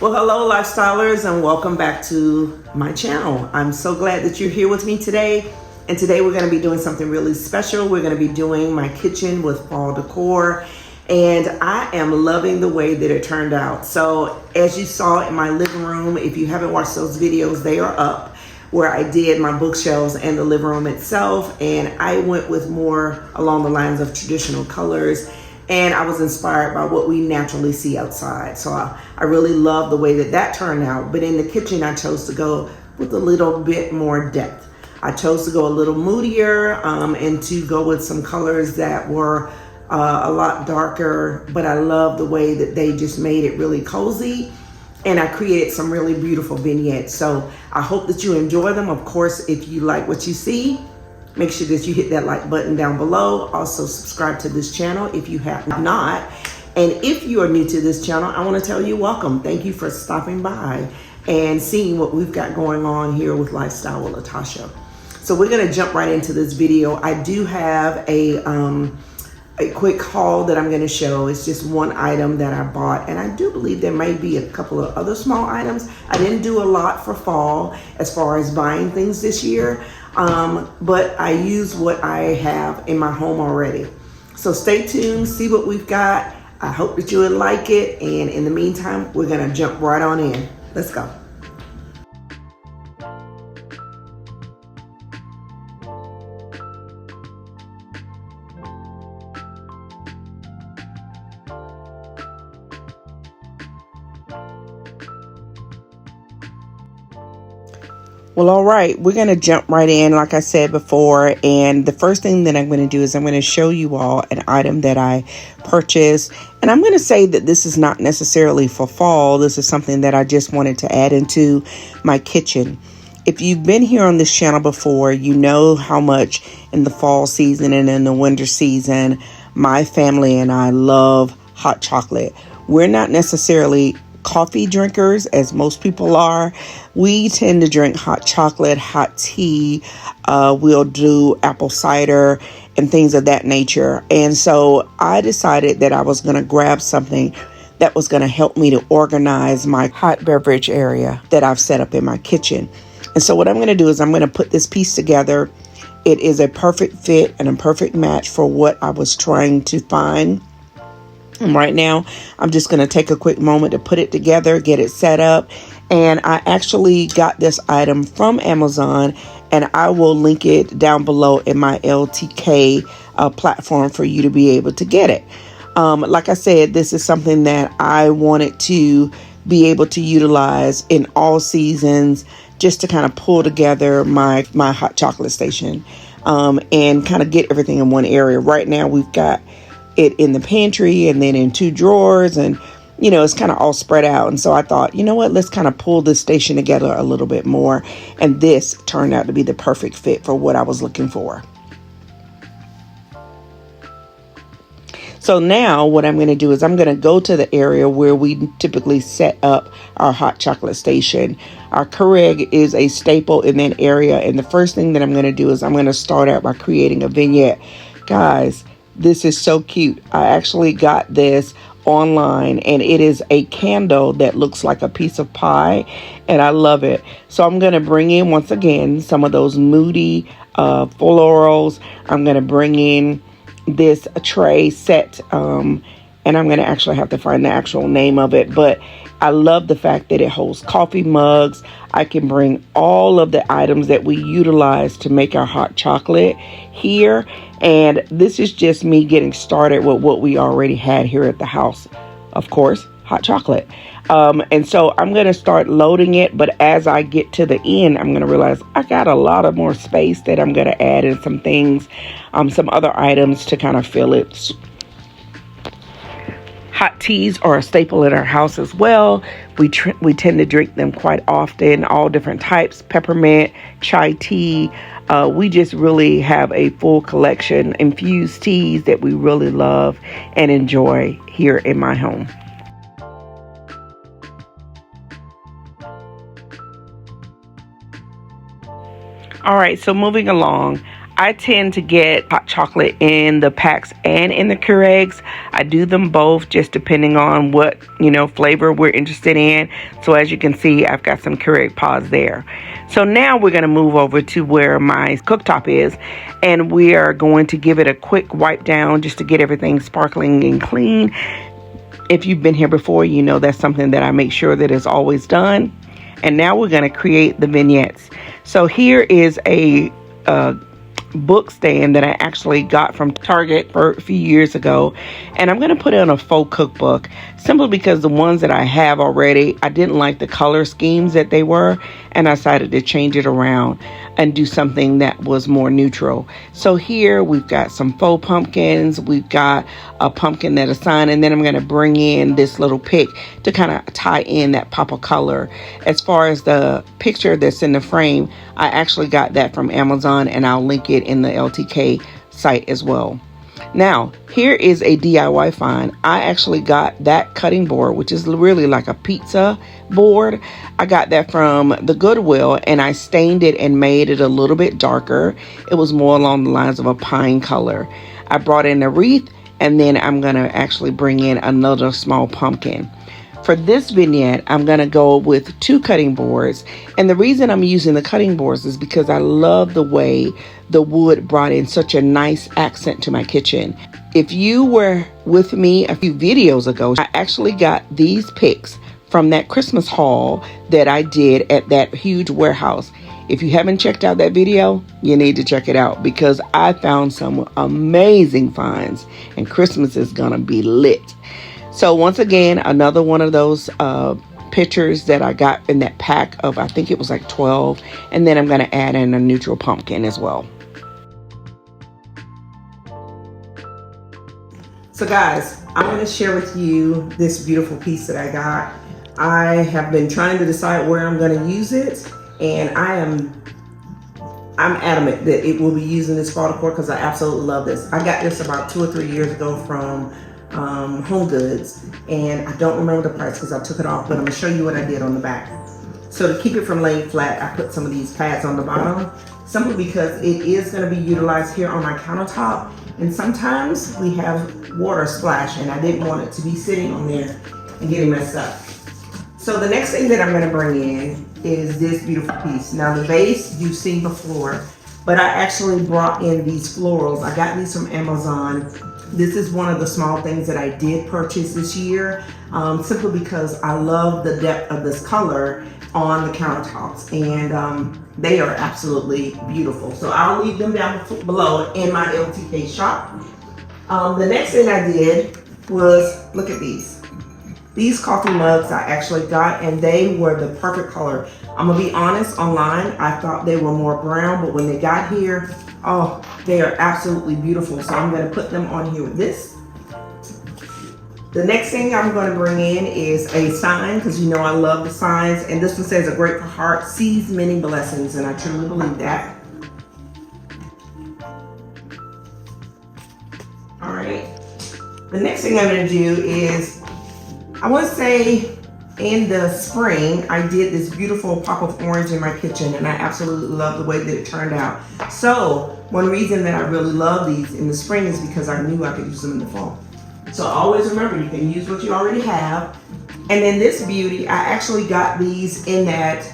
Well, hello, lifestylers, and welcome back to my channel. I'm so glad that you're here with me today. And today we're going to be doing something really special. We're going to be doing my kitchen with fall decor. And I am loving the way that it turned out. So as you saw in my living room, if you haven't watched those videos, they are up, where I did my bookshelves and the living room itself. And I went with more along the lines of traditional colors. And I was inspired by what we naturally see outside. So I really love the way that that turned out. But in the kitchen, I chose to go with a little bit more depth. I chose to go a little moodier and to go with some colors that were a lot darker. But I love the way that they just made it really cozy. And I created some really beautiful vignettes. So I hope that you enjoy them. Of course, if you like what you see, make sure that you hit that like button down below. Also subscribe to this channel if you have not. And if you are new to this channel, I want to tell you welcome. Thank you for stopping by and seeing what we've got going on here with Lifestyle with Latasha. So we're going to jump right into this video. I do have a quick haul that I'm going to show. It's just one item that I bought, and I do believe there may be a couple of other small items. I didn't do a lot for fall as far as buying things this year. But I use what I have in my home already. So stay tuned, see what we've got. I hope that you would like it. And in the meantime, we're going to jump right on in. Let's go. Well, all right, we're going to jump right in, like I said before. And the first thing that I'm going to do is I'm going to show you all an item that I purchased. And I'm going to say that this is not necessarily for fall. This is something that I just wanted to add into my kitchen. If you've been here on this channel before, you know how much in the fall season and in the winter season, my family and I love hot chocolate. We're not necessarily coffee drinkers as most people are. We tend to drink hot chocolate, hot tea. We'll do apple cider and things of that nature. And so I decided that I was going to grab something that was going to help me to organize my hot beverage area that I've set up in my kitchen. And so what I'm going to do is I'm going to put this piece together. It is a perfect fit and a perfect match for what I was trying to find. And right now, I'm just going to take a quick moment to put it together, get it set up. And I actually got this item from Amazon, and I will link it down below in my LTK platform for you to be able to get it. Like I said, this is something that I wanted to be able to utilize in all seasons, just to kind of pull together my hot chocolate station and kind of get everything in one area. Right now, we've got it in the pantry and then in two drawers, and you know, it's kind of all spread out. And so I thought, you know what, let's kind of pull this station together a little bit more. And this turned out to be the perfect fit for what I was looking for. So now what I'm going to do is I'm going to go to the area where we typically set up our hot chocolate station. Our Keurig is a staple in that area. And the first thing that I'm going to do is I'm going to start out by creating a vignette. Guys, this is so cute. I actually got this online, and it is a candle that looks like a piece of pie, and I love it. So I'm going to bring in, once again, some of those moody florals. I'm going to bring in this tray set, and I'm going to actually have to find the actual name of it, but I love the fact that it holds coffee mugs. I can bring all of the items that we utilize to make our hot chocolate here. And this is just me getting started with what we already had here at the house. Of course, hot chocolate. And so I'm going to start loading it. But as I get to the end, I'm going to realize I got a lot of more space that I'm going to add in some things, some other items to kind of fill it. Hot teas are a staple in our house as well. We tend to drink them quite often, all different types, peppermint, chai tea. We just really have a full collection, infused teas that we really love and enjoy here in my home. All right, so moving along, I tend to get hot chocolate in the packs and in the Keurigs. I do them both just depending on what, flavor we're interested in. So as you can see, I've got some Keurig pods there. So now we're going to move over to where my cooktop is, and we are going to give it a quick wipe down just to get everything sparkling and clean. If you've been here before, you know that's something that I make sure that is always done. And now we're going to create the vignettes. So here is a book stand that I actually got from Target a few years ago, and I'm going to put it in a faux cookbook simply because the ones that I have already, I didn't like the color schemes that they were, and I decided to change it around and do something that was more neutral. So here we've got some faux pumpkins, we've got a pumpkin that is signed, and then I'm going to bring in this little pick to kind of tie in that pop of color. As far as the picture that's in the frame, I actually got that from Amazon, and I'll link it in the LTK site as well. Now, here is a DIY find. I actually got that cutting board, which is really like a pizza board. I got that from the Goodwill, and I stained it and made it a little bit darker. It was more along the lines of a pine color. I brought in a wreath, and then I'm going to actually bring in another small pumpkin. For this vignette, I'm going to go with 2 cutting boards. And the reason I'm using the cutting boards is because I love the way the wood brought in such a nice accent to my kitchen. If you were with me a few videos ago, I actually got these picks from that Christmas haul that I did at that huge warehouse. If you haven't checked out that video, you need to check it out because I found some amazing finds, and Christmas is going to be lit. So once again, another one of those pictures that I got in that pack of, I think it was like 12. And then I'm going to add in a neutral pumpkin as well. So guys, I'm going to share with you this beautiful piece that I got. I have been trying to decide where I'm going to use it. And I'm adamant that it will be used in this fall decor because I absolutely love this. I got this about 2 or 3 years ago from Home Goods, and I don't remember the price because I took it off, but I'm going to show you what I did on the back. So to keep it from laying flat, I put some of these pads on the bottom simply because it is going to be utilized here on my countertop, and sometimes we have water splash, and I didn't want it to be sitting on there and getting messed up. So the next thing that I'm going to bring in is this beautiful piece. Now the vase you've seen before, but I actually brought in these florals. I got these from Amazon. This is one of the small things that I did purchase this year, simply because I love the depth of this color on the countertops, and they are absolutely beautiful. So I'll leave them down below in my LTK shop. The next thing I did was, look at these. These coffee mugs I actually got, and they were the perfect color. I'm gonna be honest, online, I thought they were more brown, but when they got here, oh, they are absolutely beautiful. So I'm gonna put them on here with this. The next thing I'm gonna bring in is a sign, because you know I love the signs. And this one says, a grateful heart sees many blessings, and I truly believe that. All right, the next thing I'm gonna do is, I want to say in the spring, I did this beautiful pop of orange in my kitchen, and I absolutely love the way that it turned out. So one reason that I really love these in the spring is because I knew I could use them in the fall. So always remember, you can use what you already have. And then this beauty, I actually got these in that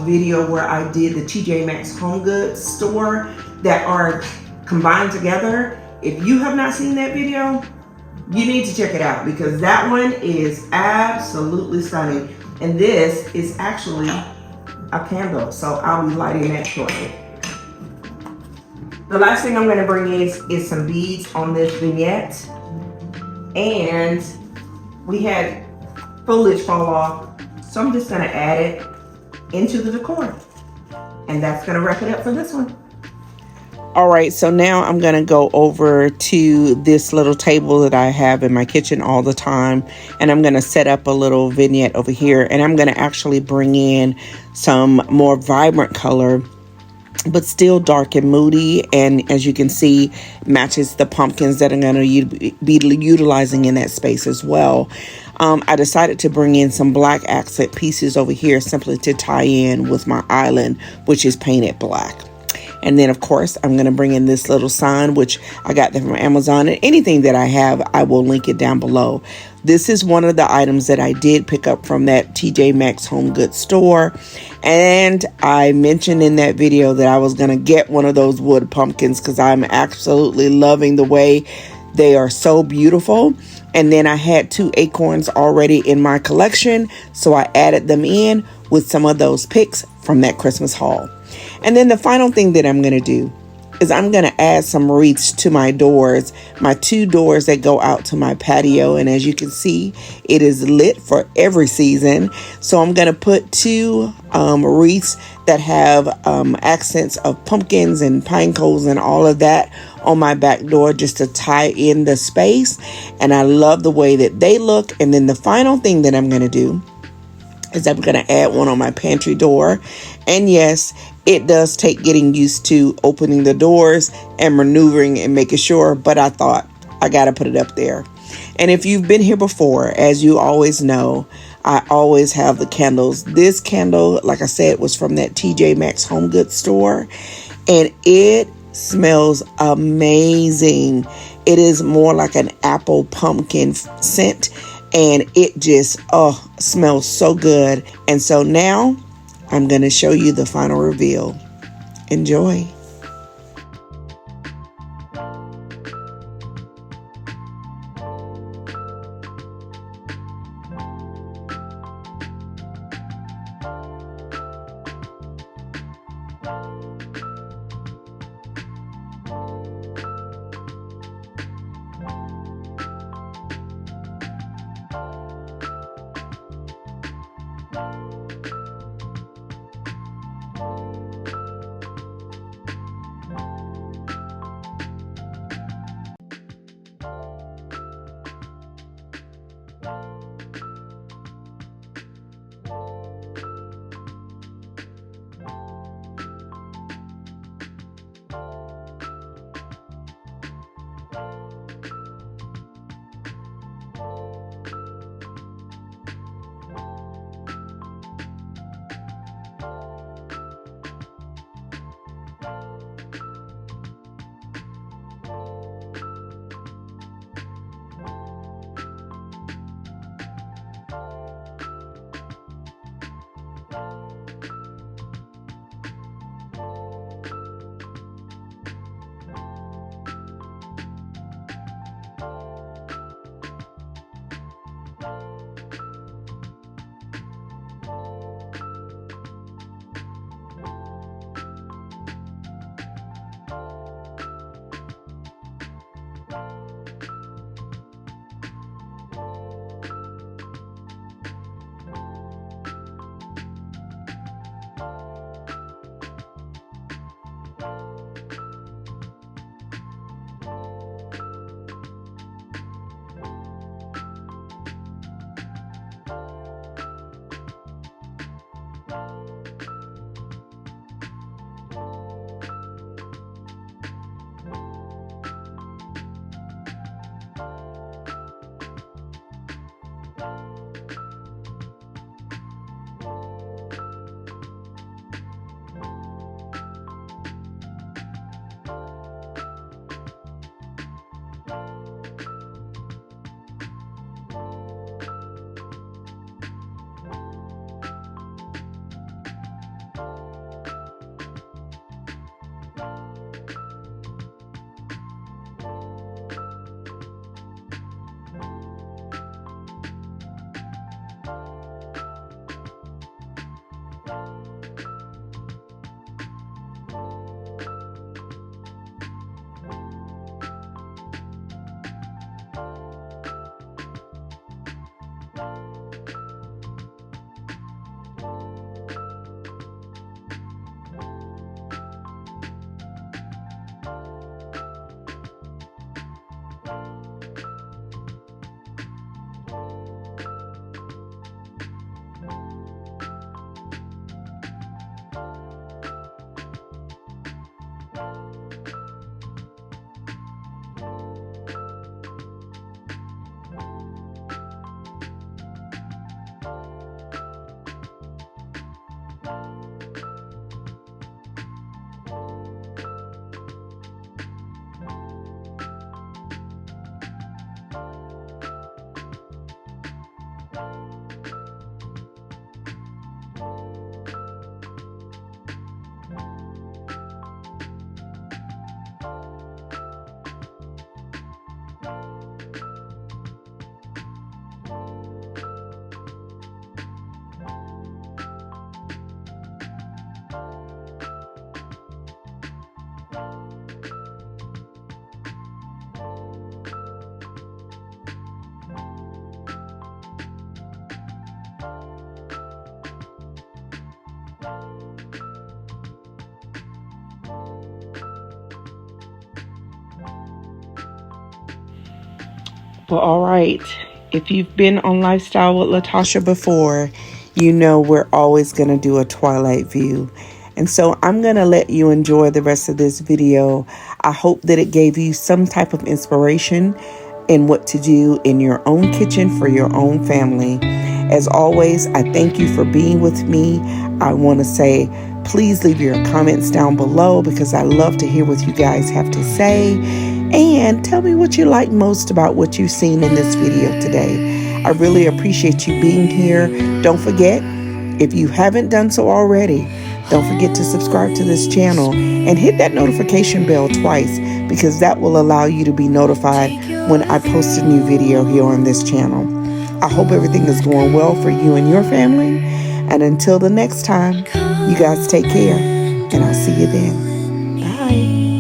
video where I did the TJ Maxx Home Goods store that are combined together. If you have not seen that video, you need to check it out because that one is absolutely stunning. And this is actually a candle, so I'll be lighting that shortly. The last thing I'm going to bring is some beads on this vignette. And we had foliage fall off, so I'm just going to add it into the decor. And that's going to wrap it up for this one. All right, so now I'm going to go over to this little table that I have in my kitchen all the time, and I'm going to set up a little vignette over here, and I'm going to actually bring in some more vibrant color, but still dark and moody, and as you can see, matches the pumpkins that I'm going to be utilizing in that space as well. I decided to bring in some black accent pieces over here simply to tie in with my island, which is painted black. And then, of course, I'm going to bring in this little sign, which I got them from Amazon. And anything that I have, I will link it down below. This is one of the items that I did pick up from that TJ Maxx home goods store. And I mentioned in that video that I was going to get one of those wood pumpkins because I'm absolutely loving the way they are so beautiful. And then I had 2 acorns already in my collection, so I added them in with some of those picks from that Christmas haul. And then the final thing that I'm going to do is I'm going to add some wreaths to my doors, my 2 doors that go out to my patio. And as you can see, it is lit for every season. So I'm going to put 2 wreaths that have accents of pumpkins and pine cones and all of that on my back door just to tie in the space. And I love the way that they look. And then the final thing that I'm going to do is I'm going to add one on my pantry door. And yes, it does take getting used to opening the doors and maneuvering and making sure, but I thought I got to put it up there. And if you've been here before, as you always know, I always have the candles. This candle, like I said, was from that TJ Maxx home goods store, and it smells amazing. It is more like an apple pumpkin scent, and it just smells so good. And so now I'm going to show you the final reveal. Enjoy. Well, all right. If you've been on Lifestyle with Latasha before, you know we're always going to do a twilight view. And so I'm going to let you enjoy the rest of this video. I hope that it gave you some type of inspiration in what to do in your own kitchen for your own family. As always, I thank you for being with me. I want to say, please leave your comments down below because I love to hear what you guys have to say. And tell me what you like most about what you've seen in this video today. I really appreciate you being here. Don't forget, if you haven't done so already, don't forget to subscribe to this channel and hit that notification bell twice because that will allow you to be notified when I post a new video here on this channel. I hope everything is going well for you and your family. And until the next time, you guys take care and I'll see you then. Bye.